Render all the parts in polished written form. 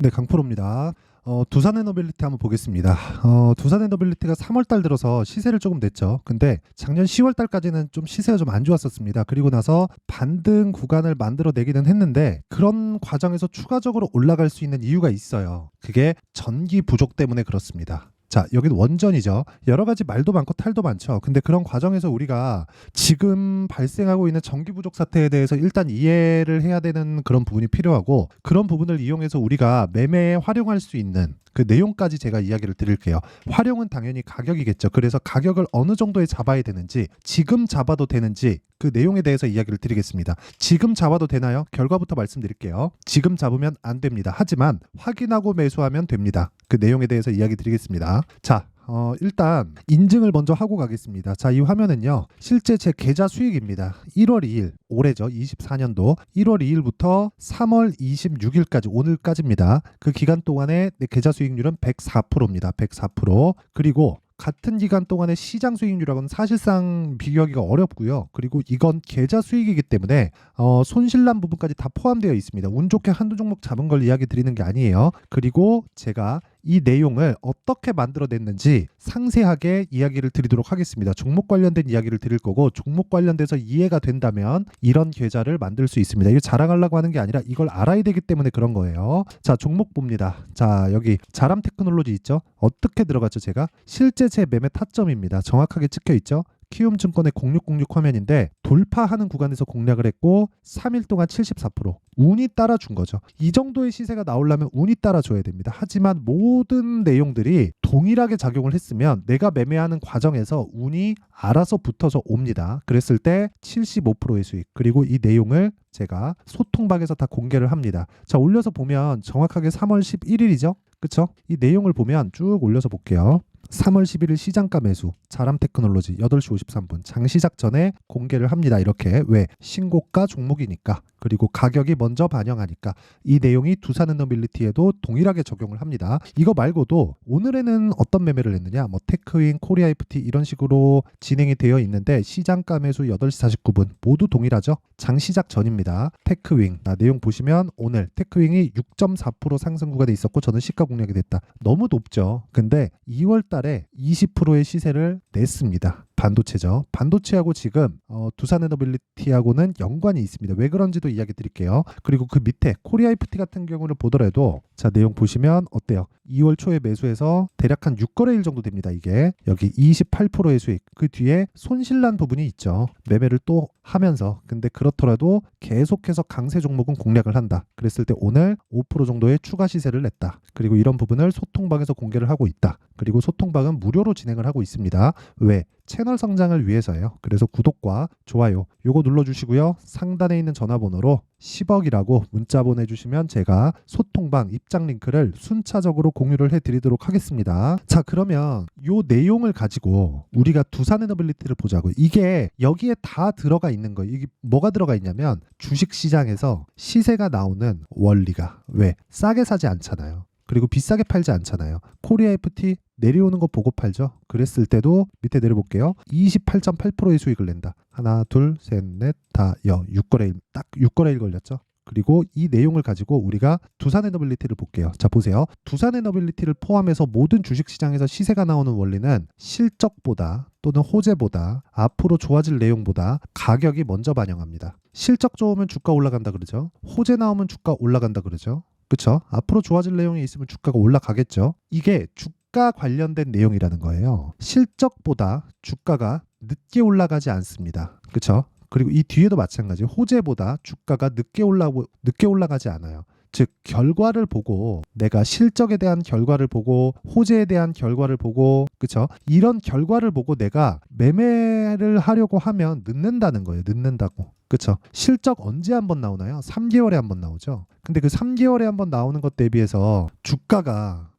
네, 강프로입니다. 두산에너빌리티 한번 보겠습니다. 두산에너빌리티가 3월달 들어서 시세를 조금 냈죠. 근데 작년 10월달까지는 좀 시세가 좀 안 좋았었습니다. 그리고 나서 반등 구간을 만들어 내기는 했는데 그런 과정에서 추가적으로 올라갈 수 있는 이유가 있어요. 그게 전기 부족 때문에 그렇습니다. 자, 여기는 원전이죠. 여러 가지 말도 많고 탈도 많죠. 근데 그런 과정에서 우리가 지금 발생하고 있는 전기 부족 사태에 대해서 일단 이해를 해야 되는 그런 부분이 필요하고, 그런 부분을 이용해서 우리가 매매에 활용할 수 있는 그 내용까지 제가 이야기를 드릴게요. 활용은 당연히 가격이겠죠. 그래서 가격을 어느 정도에 잡아야 되는지, 지금 잡아도 되는지 그 내용에 대해서 이야기를 드리겠습니다. 지금 잡아도 되나요? 결과부터 말씀드릴게요. 지금 잡으면 안 됩니다. 하지만 확인하고 매수하면 됩니다. 그 내용에 대해서 이야기 드리겠습니다. 자, 일단 인증을 먼저 하고 가겠습니다. 자, 이 화면은요, 실제 제 계좌 수익입니다. 1월 2일, 올해죠. 24년도 1월 2일부터 3월 26일까지, 오늘까지입니다. 그 기간 동안의 내 계좌 수익률은 104%입니다. 104%. 그리고 같은 기간 동안의 시장 수익률하고는 사실상 비교하기가 어렵고요. 그리고 이건 계좌 수익이기 때문에 손실난 부분까지 다 포함되어 있습니다. 운 좋게 한두 종목 잡은 걸 이야기 드리는 게 아니에요. 그리고 제가 이 내용을 어떻게 만들어냈는지 상세하게 이야기를 드리도록 하겠습니다. 종목 관련된 이야기를 드릴 거고, 종목 관련돼서 이해가 된다면 이런 계좌를 만들 수 있습니다. 이거 자랑하려고 하는 게 아니라 이걸 알아야 되기 때문에 그런 거예요. 자, 종목 봅니다. 자, 여기 자람 테크놀로지 있죠? 어떻게 들어갔죠? 제가 실제 제 매매 타점입니다. 정확하게 찍혀 있죠? 키움증권의 0606 화면인데 돌파하는 구간에서 공략을 했고 3일 동안 74%. 운이 따라준 거죠. 이 정도의 시세가 나오려면 운이 따라줘야 됩니다. 하지만 모든 내용들이 동일하게 작용을 했으면 내가 매매하는 과정에서 운이 알아서 붙어서 옵니다. 그랬을 때 75%의 수익. 그리고 이 내용을 제가 소통방에서 다 공개를 합니다. 자, 올려서 보면 정확하게 3월 11일이죠. 그쵸? 이 내용을 보면 쭉 올려서 볼게요. 3월 11일 시장가 매수, 자람 테크놀로지 8시 53분 장 시작 전에 공개를 합니다. 이렇게. 왜? 신고가 종목이니까. 그리고 가격이 먼저 반영하니까. 이 내용이 두산에너빌리티에도 동일하게 적용을 합니다. 이거 말고도 오늘에는 어떤 매매를 했느냐, 뭐 테크윙, 코리아 FT 이런 식으로 진행이 되어 있는데 시장가 매수 8시 49분 모두 동일하죠. 장 시작 전입니다. 테크윙, 내용 보시면 오늘 테크윙이 6.4% 상승 구간에 있었고 저는 시가 공략이 됐다. 너무 높죠. 근데 2월 달에 20%의 시세를 냈습니다. 반도체죠. 반도체하고 지금 두산에너빌리티하고는 연관이 있습니다. 왜 그런지도 이야기 드릴게요. 그리고 그 밑에 코리아 FT 같은 경우를 보더라도, 자, 내용 보시면 어때요? 2월 초에 매수해서 대략 한 6거래일 정도 됩니다. 이게 여기 28%의 수익. 그 뒤에 손실난 부분이 있죠. 매매를 또 하면서. 근데 그렇더라도 계속해서 강세 종목은 공략을 한다. 그랬을 때 오늘 5% 정도의 추가 시세를 냈다. 그리고 이런 부분을 소통방에서 공개를 하고 있다. 그리고 소통방은 무료로 진행을 하고 있습니다. 왜? 채널 성장을 위해서예요. 그래서 구독과 좋아요 요거 눌러주시고요. 상단에 있는 전화번호로 10억이라고 문자 보내주시면 제가 소통방 입장 링크를 순차적으로 공유를 해드리도록 하겠습니다. 자, 그러면 요 내용을 가지고 우리가 두산에너빌리티를 보자고. 이게 여기에 다 들어가 있는 거예요. 이게 뭐가 들어가 있냐면 주식시장에서 시세가 나오는 원리가, 왜? 싸게 사지 않잖아요. 그리고 비싸게 팔지 않잖아요. 코리아 FT 내려오는 거 보고 팔죠. 그랬을 때도 밑에 내려볼게요. 28.8%의 수익을 낸다. 하나, 둘, 셋, 넷, 다, 6거래일. 딱 6거래일 걸렸죠. 그리고 이 내용을 가지고 우리가 두산에너빌리티를 볼게요. 자, 보세요. 두산에너빌리티를 포함해서 모든 주식시장에서 시세가 나오는 원리는 실적보다 또는 호재보다 앞으로 좋아질 내용보다 가격이 먼저 반영합니다. 실적 좋으면 주가 올라간다 그러죠. 호재 나오면 주가 올라간다 그러죠. 그쵸? 앞으로 좋아질 내용이 있으면 주가가 올라가겠죠. 이게 주가 관련된 내용이라는 거예요. 실적보다 주가가 늦게 올라가지 않습니다. 그쵸? 그리고 이 뒤에도 마찬가지. 호재보다 주가가 늦게 올라가지 않아요. 즉, 결과를 보고, 내가 실적에 대한 결과를 보고 호재에 대한 결과를 보고, 그쵸? 이런 결과를 보고 내가 매매를 하려고 하면 늦는다는 거예요. 늦는다고. 그쵸? 실적 언제 한번 나오나요? 3개월에 한번 나오죠. 근데 그 3개월에 한번 나오는 것 대비해서 주가가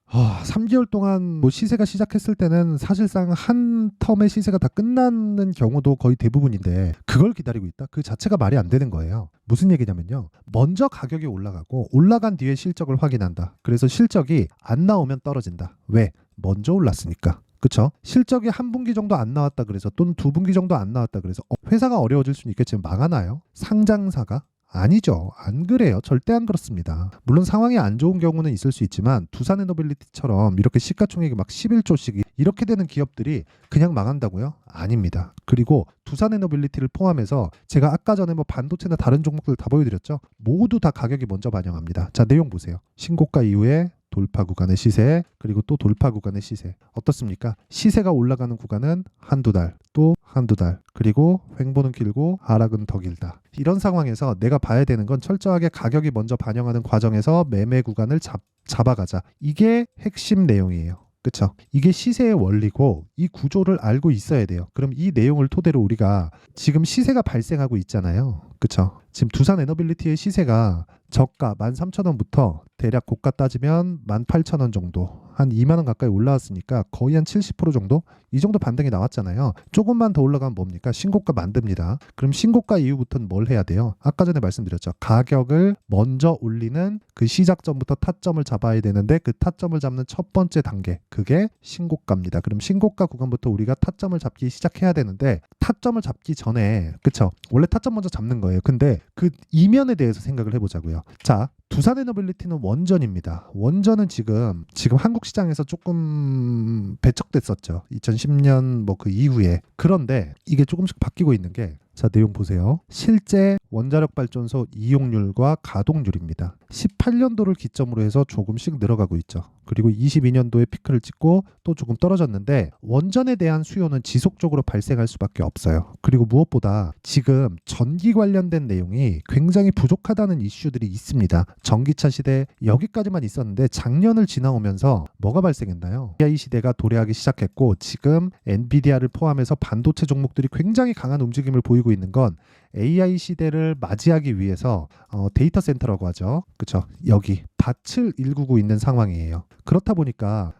3개월 동안 뭐 시세가 시작했을 때는 사실상 한 텀의 시세가 다 끝나는 경우도 거의 대부분인데 그걸 기다리고 있다? 그 자체가 말이 안 되는 거예요. 무슨 얘기냐면요. 먼저 가격이 올라가고 올라간 뒤에 실적을 확인한다. 그래서 실적이 안 나오면 떨어진다. 왜? 먼저 올랐으니까. 그쵸? 실적이 한 분기 정도 안 나왔다 그래서, 또는 두 분기 정도 안 나왔다 그래서 회사가 어려워질 수는 있겠지만 망하나요? 상장사가 아니죠. 안 그래요. 절대 안 그렇습니다. 물론 상황이 안 좋은 경우는 있을 수 있지만 두산에너빌리티처럼 이렇게 시가총액이 막 11조씩 이렇게 되는 기업들이 그냥 망한다고요? 아닙니다. 그리고 두산에너빌리티를 포함해서 제가 아까 전에 뭐 반도체나 다른 종목들 다 보여드렸죠. 모두 다 가격이 먼저 반영합니다. 자, 내용 보세요. 신고가 이후에 돌파 구간의 시세, 그리고 또 돌파 구간의 시세. 어떻습니까? 시세가 올라가는 구간은 한두 달, 또 한두 달, 그리고 횡보는 길고 하락은 더 길다. 이런 상황에서 내가 봐야 되는 건 철저하게 가격이 먼저 반영하는 과정에서 매매 구간을 잡아가자. 이게 핵심 내용이에요. 그쵸? 이게 시세의 원리고 이 구조를 알고 있어야 돼요. 그럼 이 내용을 토대로 우리가 지금 시세가 발생하고 있잖아요. 그쵸? 지금 두산에너빌리티의 시세가 저가 13,000원부터 대략 고가 따지면 18,000원 정도, 한 2만 원 가까이 올라왔으니까 거의 한 70% 정도? 이 정도 반등이 나왔잖아요. 조금만 더 올라가면 뭡니까? 신고가 만듭니다. 그럼 신고가 이후부터는 뭘 해야 돼요? 아까 전에 말씀드렸죠. 가격을 먼저 올리는 그 시작점부터 타점을 잡아야 되는데 그 타점을 잡는 첫 번째 단계, 그게 신고가입니다. 그럼 신고가 구간부터 우리가 타점을 잡기 시작해야 되는데 타점을 잡기 전에, 그쵸? 원래 타점 먼저 잡는 거예요. 근데 그 이면에 대해서 생각을 해보자고요. 자, 두산에너빌리티는 원전입니다. 원전은 지금 한국 시장에서 조금 배척됐었죠. 2010년 뭐 그 이후에. 그런데 이게 조금씩 바뀌고 있는 게, 자, 내용 보세요. 실제 원자력 발전소 이용률과 가동률입니다. 18년도를 기점으로 해서 조금씩 늘어가고 있죠. 그리고 22년도에 피크를 찍고 또 조금 떨어졌는데 원전에 대한 수요는 지속적으로 발생할 수밖에 없어요. 그리고 무엇보다 지금 전기 관련된 내용이 굉장히 부족하다는 이슈들이 있습니다. 전기차 시대 여기까지만 있었는데 작년을 지나오면서 뭐가 발생했나요? AI 시대가 도래하기 시작했고 지금 엔비디아를 포함해서 반도체 종목들이 굉장히 강한 움직임을 보이고 있는 건 AI 시대를 맞이하기 위해서 데이터 센터라고 하죠. 그렇죠? 여기 밭을 일구고 있는 상황이에요. 그렇다 보니까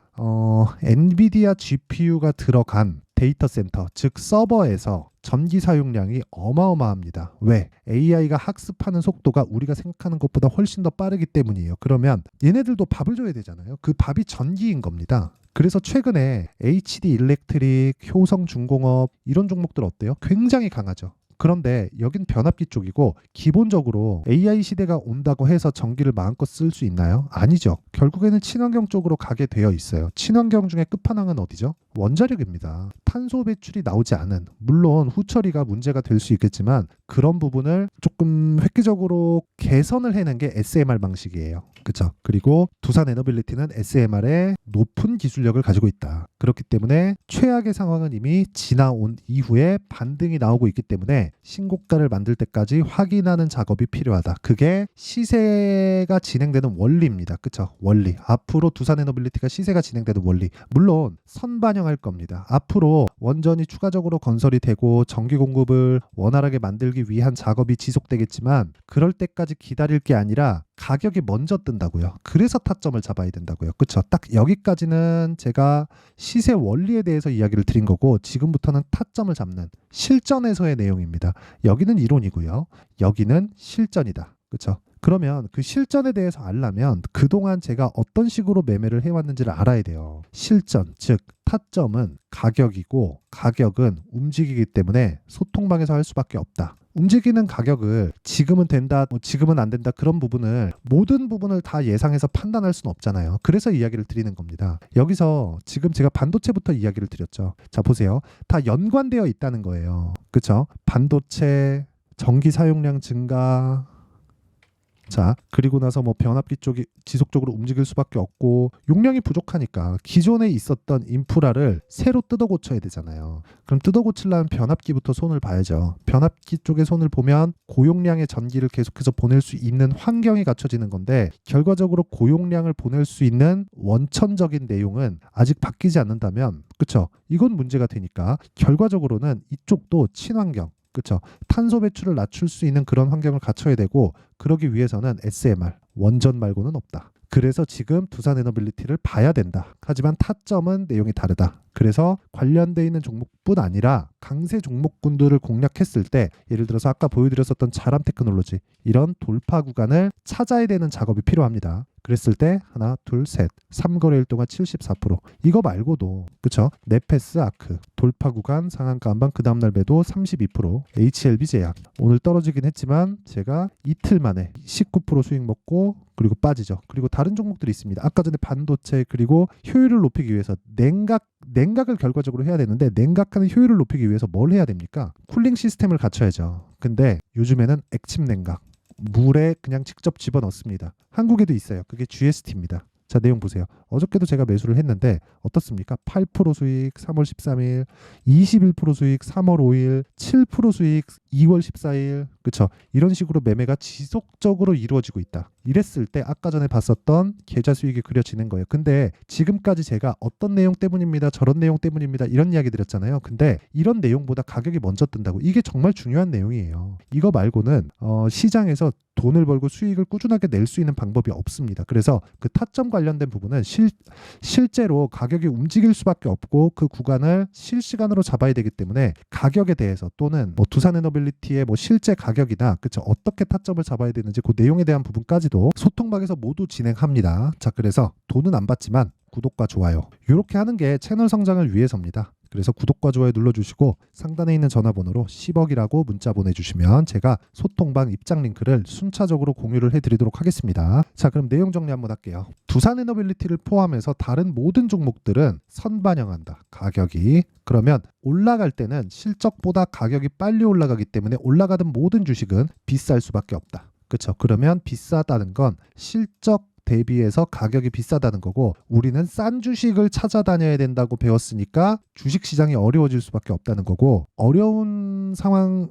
엔비디아 GPU가 들어간 데이터 센터, 즉 서버에서 전기 사용량이 어마어마합니다. 왜? AI가 학습하는 속도가 우리가 생각하는 것보다 훨씬 더 빠르기 때문이에요. 그러면 얘네들도 밥을 줘야 되잖아요. 그 밥이 전기인 겁니다. 그래서 최근에 HD 일렉트릭, 효성중공업 이런 종목들 어때요? 굉장히 강하죠. 그런데 여긴 변압기 쪽이고 기본적으로 AI 시대가 온다고 해서 전기를 마음껏 쓸 수 있나요? 아니죠. 결국에는 친환경 쪽으로 가게 되어 있어요. 친환경 중에 끝판왕은 어디죠? 원자력입니다. 탄소 배출이 나오지 않은, 물론 후처리가 문제가 될 수 있겠지만 그런 부분을 조금 획기적으로 개선을 해낸 게 SMR 방식이에요. 그렇죠? 그리고 두산에너빌리티는 SMR에 높은 기술력을 가지고 있다. 그렇기 때문에 최악의 상황은 이미 지나온 이후에 반등이 나오고 있기 때문에 신고가를 만들 때까지 확인하는 작업이 필요하다. 그게 시세가 진행되는 원리입니다. 그렇죠? 원리. 앞으로 두산에너빌리티가 시세가 진행되는 원리. 물론 선반영할 겁니다. 앞으로 원전이 추가적으로 건설이 되고 전기 공급을 원활하게 만들기 위한 작업이 지속되겠지만 그럴 때까지 기다릴 게 아니라 가격이 먼저 뜬다고요. 그래서 타점을 잡아야 된다고요. 그렇죠? 딱 여기까지는 제가 시세 원리에 대해서 이야기를 드린 거고 지금부터는 타점을 잡는 실전에서의 내용입니다. 여기는 이론이고요. 여기는 실전이다. 그렇죠? 그러면 그 실전에 대해서 알려면 그동안 제가 어떤 식으로 매매를 해왔는지를 알아야 돼요. 실전, 즉 타점은 가격이고 가격은 움직이기 때문에 소통방에서 할 수밖에 없다. 움직이는 가격을 지금은 된다, 지금은 안 된다, 그런 부분을 모든 부분을 다 예상해서 판단할 수는 없잖아요. 그래서 이야기를 드리는 겁니다. 여기서 지금 제가 반도체부터 이야기를 드렸죠. 자, 보세요. 다 연관되어 있다는 거예요. 그렇죠? 반도체, 전기 사용량 증가, 자, 그리고 나서 뭐 변압기 쪽이 지속적으로 움직일 수밖에 없고 용량이 부족하니까 기존에 있었던 인프라를 새로 뜯어 고쳐야 되잖아요. 그럼 뜯어 고치려면 변압기부터 손을 봐야죠. 변압기 쪽에 손을 보면 고용량의 전기를 계속해서 보낼 수 있는 환경이 갖춰지는 건데 결과적으로 고용량을 보낼 수 있는 원천적인 내용은 아직 바뀌지 않는다면, 그렇죠? 이건 문제가 되니까 결과적으로는 이쪽도 친환경, 그렇죠? 탄소 배출을 낮출 수 있는 그런 환경을 갖춰야 되고 그러기 위해서는 SMR, 원전 말고는 없다. 그래서 지금 두산에너빌리티를 봐야 된다. 하지만 타점은 내용이 다르다. 그래서 관련돼 있는 종목뿐 아니라 강세 종목군들을 공략했을 때 예를 들어서 아까 보여드렸었던 자람 테크놀로지 이런 돌파 구간을 찾아야 되는 작업이 필요합니다. 그랬을 때 하나, 둘, 셋, 3거래일 동안 74%. 이거 말고도 그쵸? 네페스 아크, 돌파 구간, 상한가 한방, 그 다음날 매도 32%, HLB 제약. 오늘 떨어지긴 했지만 제가 이틀 만에 19% 수익 먹고 그리고 빠지죠. 그리고 다른 종목들이 있습니다. 아까 전에 반도체 그리고 효율을 높이기 위해서 냉각을 결과적으로 해야 되는데 냉각하는 효율을 높이기 위해서 뭘 해야 됩니까? 쿨링 시스템을 갖춰야죠. 근데 요즘에는 액침 냉각. 물에 그냥 직접 집어넣습니다. 한국에도 있어요. 그게 GST입니다. 자, 내용 보세요. 어저께도 제가 매수를 했는데 어떻습니까? 8% 수익 3월 13일, 21% 수익 3월 5일, 7% 수익 2월 14일. 그쵸? 이런 식으로 매매가 지속적으로 이루어지고 있다. 이랬을 때 아까 전에 봤었던 계좌 수익이 그려지는 거예요. 근데 지금까지 제가 어떤 내용 때문입니다. 저런 내용 때문입니다. 이런 이야기 드렸잖아요. 근데 이런 내용보다 가격이 먼저 뜬다고. 이게 정말 중요한 내용이에요. 이거 말고는 시장에서 돈을 벌고 수익을 꾸준하게 낼 수 있는 방법이 없습니다. 그래서 그 타점 관련된 부분은 실제로 가격이 움직일 수밖에 없고 그 구간을 실시간으로 잡아야 되기 때문에 가격에 대해서 또는 뭐 두산에너빌리티의 뭐 실제 가격이나 그쵸 어떻게 타점을 잡아야 되는지 그 내용에 대한 부분까지도 소통방에서 모두 진행합니다. 자, 그래서 돈은 안 받지만 구독과 좋아요 이렇게 하는 게 채널 성장을 위해서입니다. 그래서 구독과 좋아요 눌러주시고 상단에 있는 전화번호로 10억이라고 문자 보내주시면 제가 소통방 입장 링크를 순차적으로 공유를 해드리도록 하겠습니다. 자, 그럼 내용 정리 한번 할게요. 두산에너빌리티를 포함해서 다른 모든 종목들은 선반영한다. 가격이. 그러면 올라갈 때는 실적보다 가격이 빨리 올라가기 때문에 올라가던 모든 주식은 비쌀 수밖에 없다. 그렇죠? 그러면 비싸다는 건 실적 대비해서 가격이 비싸다는 거고 우리는 싼 주식을 찾아다녀야 된다고 배웠으니까 주식시장이 어려워질 수밖에 없다는 거고 어려운 상황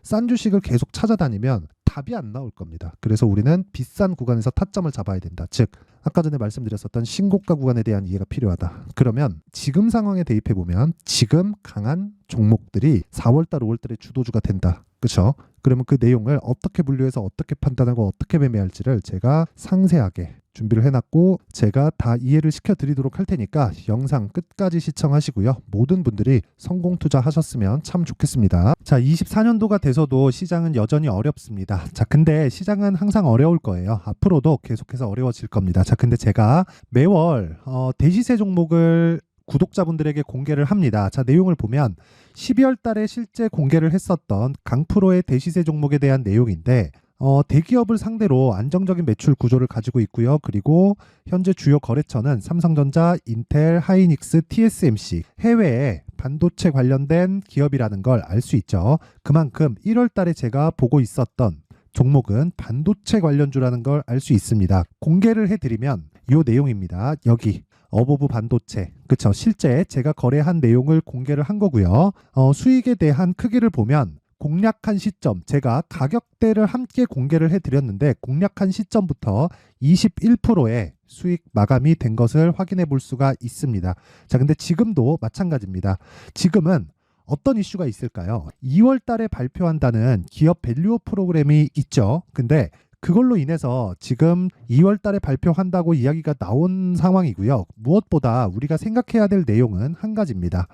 싼 주식을 계속 찾아다니면 답이 안 나올 겁니다. 그래서 우리는 비싼 구간에서 타점을 잡아야 된다. 즉 아까 전에 말씀드렸었던 신고가 구간에 대한 이해가 필요하다. 그러면 지금 상황에 대입해 보면 지금 강한 종목들이 4월달 5월달에 주도주가 된다. 그렇죠? 그러면 그 내용을 어떻게 분류해서 어떻게 판단하고 어떻게 매매할지를 제가 상세하게 준비를 해놨고 제가 다 이해를 시켜드리도록 할 테니까 영상 끝까지 시청하시고요. 모든 분들이 성공 투자하셨으면 참 좋겠습니다. 자, 24년도가 돼서도 시장은 여전히 어렵습니다. 자, 근데 시장은 항상 어려울 거예요. 앞으로도 계속해서 어려워질 겁니다. 자, 근데 제가 매월 대시세 종목을 구독자분들에게 공개를 합니다. 자, 내용을 보면 12월 달에 실제 공개를 했었던 강프로의 대시세 종목에 대한 내용인데 대기업을 상대로 안정적인 매출 구조를 가지고 있고요. 그리고 현재 주요 거래처는 삼성전자, 인텔, 하이닉스, TSMC, 해외에 반도체 관련된 기업이라는 걸 알 수 있죠. 그만큼 1월 달에 제가 보고 있었던 종목은 반도체 관련주라는 걸 알 수 있습니다. 공개를 해드리면 이 내용입니다. 여기 어보브 반도체, 그쵸? 실제 제가 거래한 내용을 공개를 한 거고요. 수익에 대한 크기를 보면 공략한 시점, 제가 가격대를 함께 공개를 해드렸는데 공략한 시점부터 21%의 수익 마감이 된 것을 확인해 볼 수가 있습니다. 자, 근데 지금도 마찬가지입니다. 지금은 어떤 이슈가 있을까요? 2월 달에 발표한다는 기업 밸류업 프로그램이 있죠. 근데 그걸로 인해서 지금 2월 달에 발표한다고 이야기가 나온 상황이고요. 무엇보다 우리가 생각해야 될 내용은 한 가지입니다.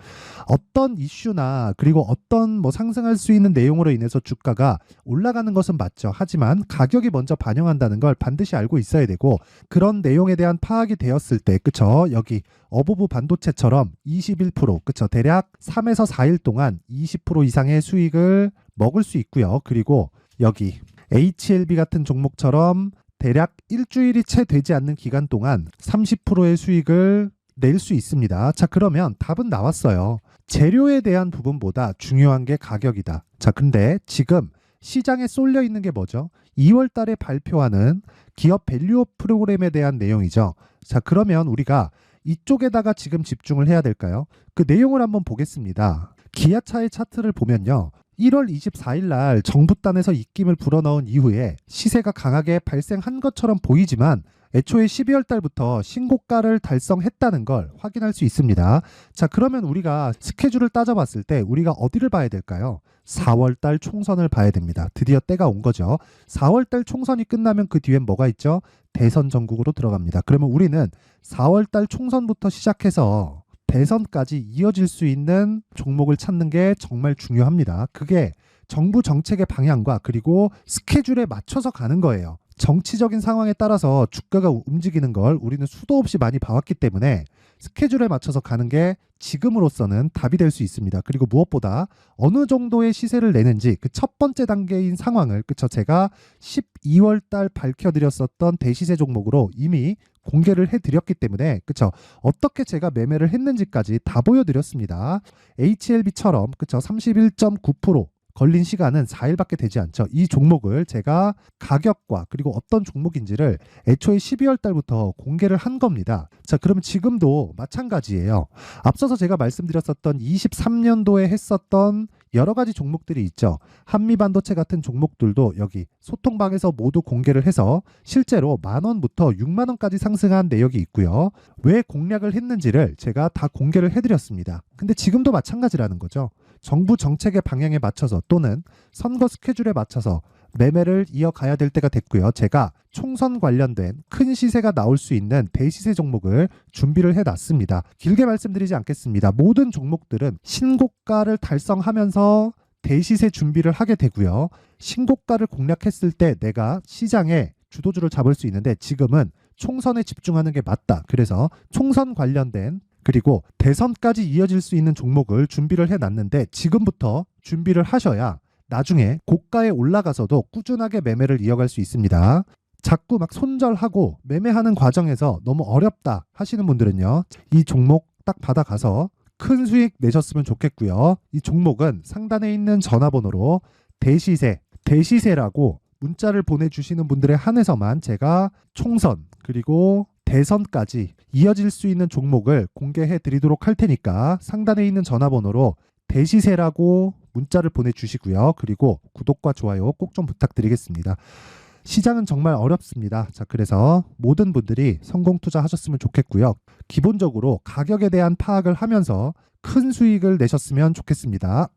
어떤 이슈나 그리고 어떤 상승할 수 있는 내용으로 인해서 주가가 올라가는 것은 맞죠. 하지만 가격이 먼저 반영한다는 걸 반드시 알고 있어야 되고 그런 내용에 대한 파악이 되었을 때 그쵸? 여기 어보브 반도체처럼 21% 그쵸? 대략 3에서 4일 동안 20% 이상의 수익을 먹을 수 있고요. 그리고 여기 HLB 같은 종목처럼 대략 일주일이 채 되지 않는 기간 동안 30%의 수익을 낼 수 있습니다. 자, 그러면 답은 나왔어요. 재료에 대한 부분보다 중요한 게 가격이다. 자, 근데 지금 시장에 쏠려 있는 게 뭐죠? 2월 달에 발표하는 기업 밸류업 프로그램에 대한 내용이죠. 자, 그러면 우리가 이쪽에다가 지금 집중을 해야 될까요? 그 내용을 한번 보겠습니다. 기아차의 차트를 보면요. 1월 24일 날 정부단에서 입김을 불어넣은 이후에 시세가 강하게 발생한 것처럼 보이지만 애초에 12월 달부터 신고가를 달성했다는 걸 확인할 수 있습니다. 자, 그러면 우리가 스케줄을 따져봤을 때 우리가 어디를 봐야 될까요? 4월 달 총선을 봐야 됩니다. 드디어 때가 온 거죠. 4월 달 총선이 끝나면 그 뒤엔 뭐가 있죠? 대선 전국으로 들어갑니다. 그러면 우리는 4월 달 총선부터 시작해서 대선까지 이어질 수 있는 종목을 찾는 게 정말 중요합니다. 그게 정부 정책의 방향과 그리고 스케줄에 맞춰서 가는 거예요. 정치적인 상황에 따라서 주가가 움직이는 걸 우리는 수도 없이 많이 봐왔기 때문에 스케줄에 맞춰서 가는 게 지금으로서는 답이 될 수 있습니다. 그리고 무엇보다 어느 정도의 시세를 내는지 그 첫 번째 단계인 상황을 제가 12월 달 밝혀드렸었던 대시세 종목으로 이미 공개를 해드렸기 때문에 어떻게 제가 매매를 했는지까지 다 보여드렸습니다. HLB처럼 31.9% 걸린 시간은 4일밖에 되지 않죠. 이 종목을 제가 가격과 그리고 어떤 종목인지를 애초에 12월 달부터 공개를 한 겁니다. 자, 그러면 지금도 마찬가지예요. 앞서서 제가 말씀드렸었던 23년도에 했었던 여러 가지 종목들이 있죠. 한미반도체 같은 종목들도 여기 소통방에서 모두 공개를 해서 실제로 10,000원부터 60,000원까지 상승한 내역이 있고요. 왜 공략을 했는지를 제가 다 공개를 해드렸습니다. 근데 지금도 마찬가지라는 거죠. 정부 정책의 방향에 맞춰서 또는 선거 스케줄에 맞춰서 매매를 이어가야 될 때가 됐고요. 제가 총선 관련된 큰 시세가 나올 수 있는 대시세 종목을 준비를 해놨습니다. 길게 말씀드리지 않겠습니다. 모든 종목들은 신고가를 달성하면서 대시세 준비를 하게 되고요. 신고가를 공략했을 때 내가 시장에 주도주를 잡을 수 있는데 지금은 총선에 집중하는 게 맞다. 그래서 총선 관련된 그리고 대선까지 이어질 수 있는 종목을 준비를 해놨는데 지금부터 준비를 하셔야 나중에 고가에 올라가서도 꾸준하게 매매를 이어갈 수 있습니다. 자꾸 막 손절하고 매매하는 과정에서 너무 어렵다 하시는 분들은요. 이 종목 딱 받아가서 큰 수익 내셨으면 좋겠고요. 이 종목은 상단에 있는 전화번호로 대시세라고 문자를 보내주시는 분들에 한해서만 제가 총선 그리고 대선까지 이어질 수 있는 종목을 공개해 드리도록 할 테니까 상단에 있는 전화번호로 대시세라고 문자를 보내주시고요. 그리고 구독과 좋아요 꼭 좀 부탁드리겠습니다. 시장은 정말 어렵습니다. 자, 그래서 모든 분들이 성공 투자하셨으면 좋겠고요. 기본적으로 가격에 대한 파악을 하면서 큰 수익을 내셨으면 좋겠습니다.